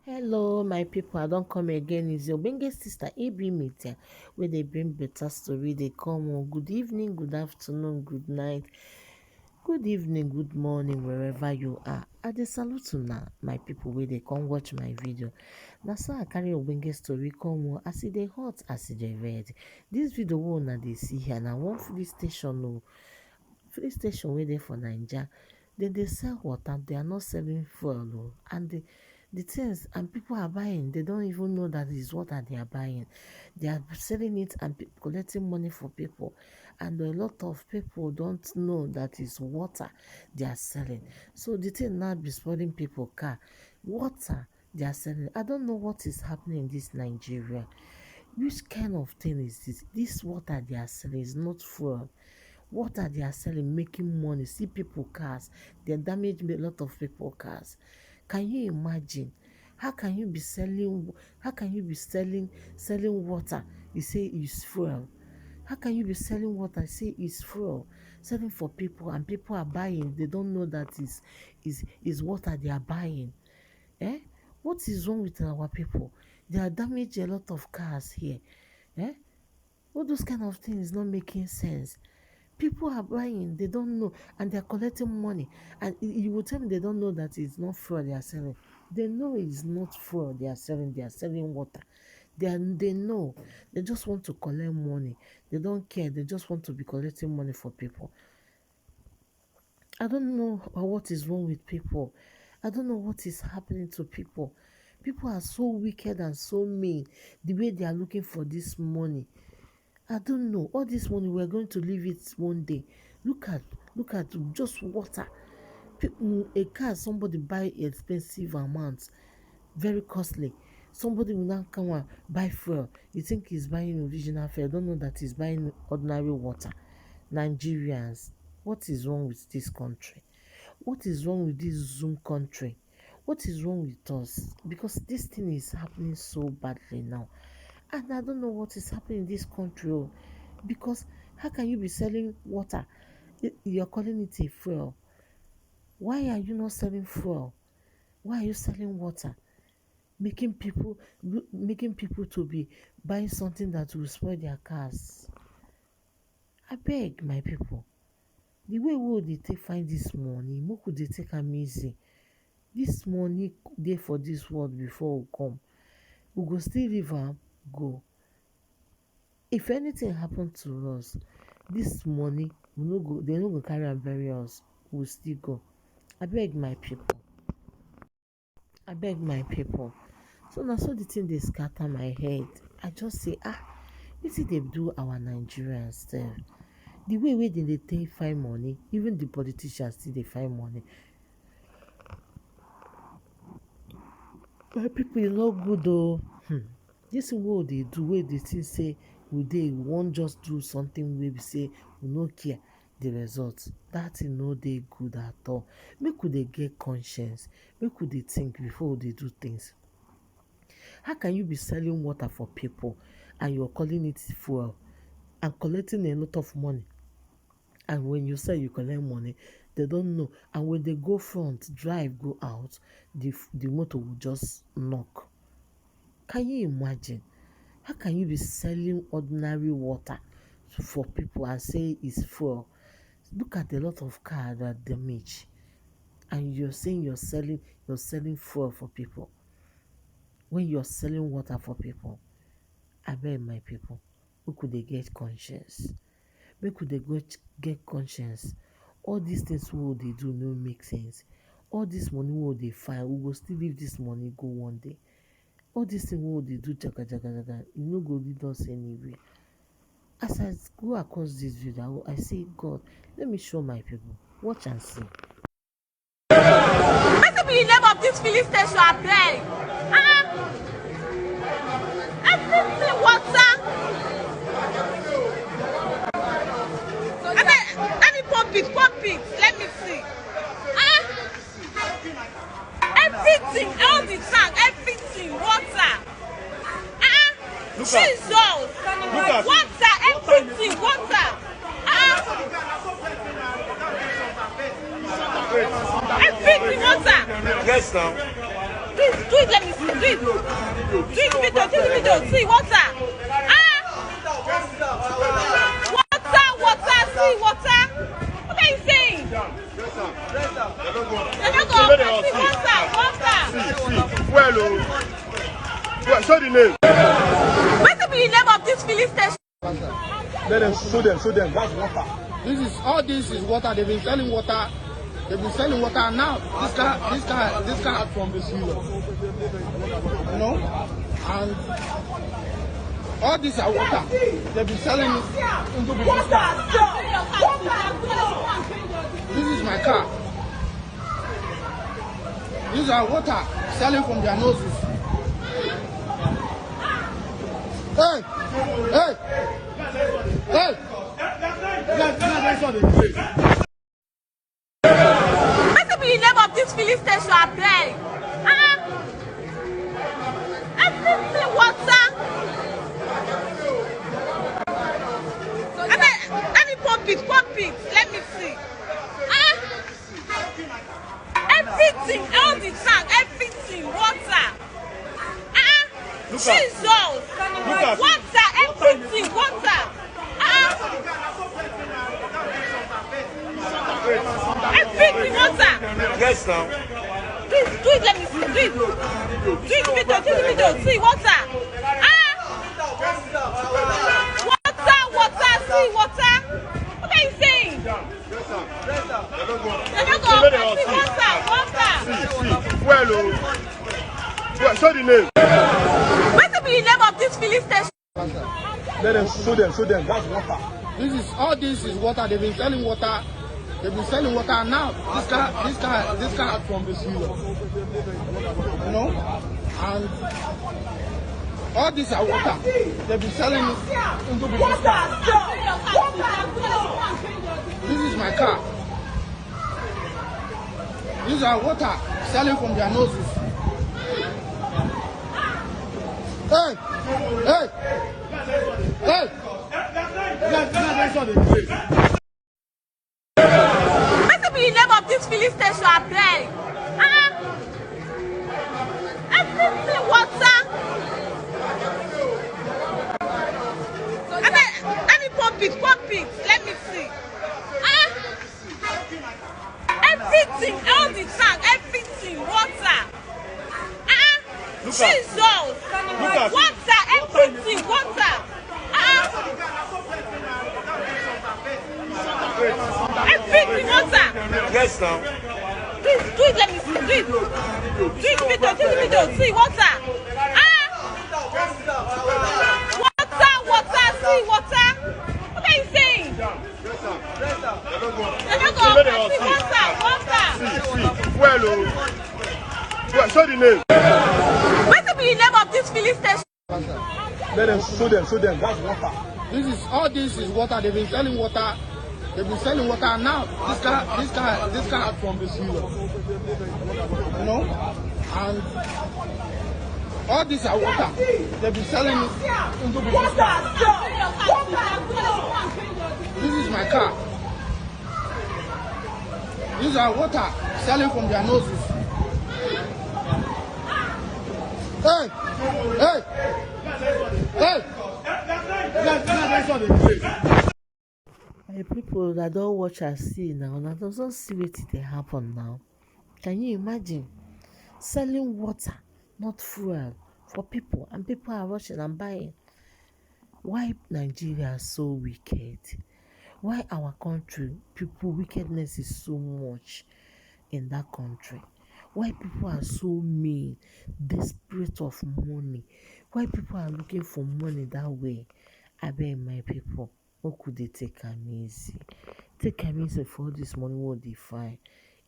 Hello, my people. I don't come again. It's your biggest sister, AB Media, where they bring better story. They come on. Good evening, good afternoon, good night, good evening, good morning, wherever you are. I dey salute you now, my people. Where they come watch my video. Now, so I carry your biggest story. Come on, as it dey hot, as it dey red. This video one that they see here now. One free station, no free station where they for Naija. They sell water. They are not selling fuel, oh, and the things and people are buying, they don't even know that is water they are buying. They are selling it and collecting money for people, and a lot of people don't know that is water they are selling. So the thing now be spoiling people car. Water they are selling. I don't know what is happening in this Nigeria. Which kind of thing is this? This water they are selling is not fuel. Water they are selling, making money. See people cars, they damage a lot of people cars. Can you imagine? How can you be selling? How can you be selling water? You say it's fuel. How can you be selling water? Say it's fuel, selling for people, and people are buying. They don't know that is water they are buying. Eh? What is wrong with our people? They are damaging a lot of cars here. Eh? All those kind of things not making sense. People are buying, they don't know, and they're collecting money. And you will tell me they don't know that it's not fuel they are selling. They know it's not fuel they are selling water. They know. They just want to collect money. They don't care. They just want to be collecting money for people. I don't know what is wrong with people. I don't know what is happening to people. People are so wicked and so mean. The way they are looking for this money. I don't know. All this money, we're going to leave it one day. Look at just water. A car, somebody buy expensive amounts, very costly. Somebody will now come and buy fuel. You think he's buying original fuel. Don't know that he's buying ordinary water. Nigerians, what is wrong with this country? What is wrong with this Zoom country? What is wrong with us? Because this thing is happening so badly now. And I don't know what is happening in this country. Oh, because how can you be selling water? You're calling it a fuel. Why are you not selling fuel? Why are you selling water? Making people to be buying something that will spoil their cars. I beg my people. The way we dey take find this money, make we dey take am easy. This money dey for this world before we come. We go still leave am go. If anything happen to us, this money they no go carry am bury us. We still go. Abeg my people. So na so the thing dey scatter my head. I just say wetin dey do our Nigerians sef? The way wey dem dey take find money, even the politicians still dey find money. My people, e no good oo. This thing wey we dey do, wey dey think say we wan just do something wey be say we no care the result. That thing no dey good at all. Make we dey get conscience. Make we dey think before we dey do things. How can you be selling water for people and you're calling it fuel and collecting a lot of money? And when you say you collect money, they don't know. And when they go front, drive, go out, the motor will just knock. Can you imagine? How can you be selling ordinary water for people and say it's fuel? Look at a lot of cars that damage, and you're saying you're selling fuel for people when you're selling water for people. I beg my people, who could they get conscience? Where could they go get conscience? All these things wey they do no make sense. All this money wey they find, we go still leave this money go one day. All these things wey they do jaga, e no go lead us anywhere. As I go across this video, I say, God, let me show my people. Watch and see. What will be the name of this filling station? I beg. Everything water. Let me pump it. Let me see. Everything, all the tank, everything, water. Jesus. Water, everything, water. Everything, water. Yes, now. Please do it, let me see. Do it. Do it video. Do the video. See water. Ah! Water. See water. What are you saying? They're not going to see water. Well, show the name. What will be the name of this filling station? Let them show them. That's water. This is water. They've been selling water. Now. This car from the sewer. You know, and all these are water. They've been selling it into the water. This is my car. These are water selling from their noses. Hey! What will be the name of this filling station? I beg. Everything water. Let me pump it. Let me see. Everything, all the tank, everything, water. Jesus. Water, everything, water. Everything, water. Yes, now. Do it, let me see. Do it. Do the video. See water. Water. See water. What are you saying? They're not going to see water. Well, show the name. What will be the name of this filling station? Let them show them. That's water. This is water. They've been selling water. Now. This car from the sewer. You know, and all these are water. They've been selling it into the water. This is my car. These are water selling from their noses. Hey! What will be the name of this filling station? I beg. Everything water. Let me pump it. Let me see. Everything, all the tank, everything, water. Jesus. Water, everything, water. Everything, water. Yes, now. Do it, let me see. Do it. Do the video. See water. Water. See water. What are you saying? They're not going to see water. Well, show the name. What will be the name of this filling station? Let them show them. That's water. This is water. They've been selling water. Now. This car from the sewer. You know, and all these are water. They've been selling it into the water. This is my car. These are water selling from their noses. Hey! My people that don't watch and see now, that doesn't see wetin dey happen now. Can you imagine selling water, not fuel, for people, and people are rushing and buying? Why Nigeria so wicked? Why our country people wickedness is so much in that country? Why people are so mean, desperate of money? Why people are looking for money that way? Abeg my people, what could they take am easy? Take am easy for all this money wey dey find.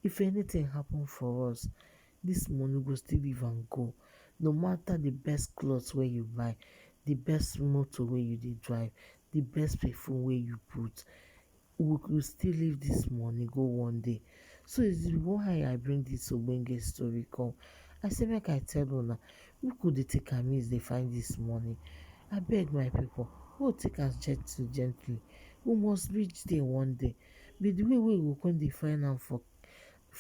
If anything happen for us, this money go still live and go. No matter the best clothes wey you buy, the best motor wey you dey drive, the best perfume wey you put, we go still leave this money go one day. So it's the why I bring this ogbonge story come. I say make I tell una, who could dey take am easy dey find this money? Abeg my people, we take am gently. We must reach there one day. But the way wey we go come dey find am for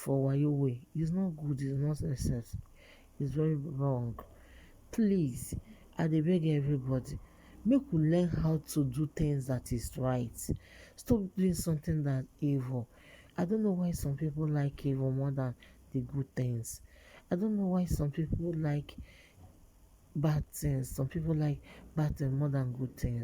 wayo way, is not good, is not necessary. is very wrong. Please, I dey beg everybody, make we learn how to do things that is right. Stop doing something that evil. I don't know why some people like evil more than the good things. I don't know why some people like bad things. Some people like bad things more than good things.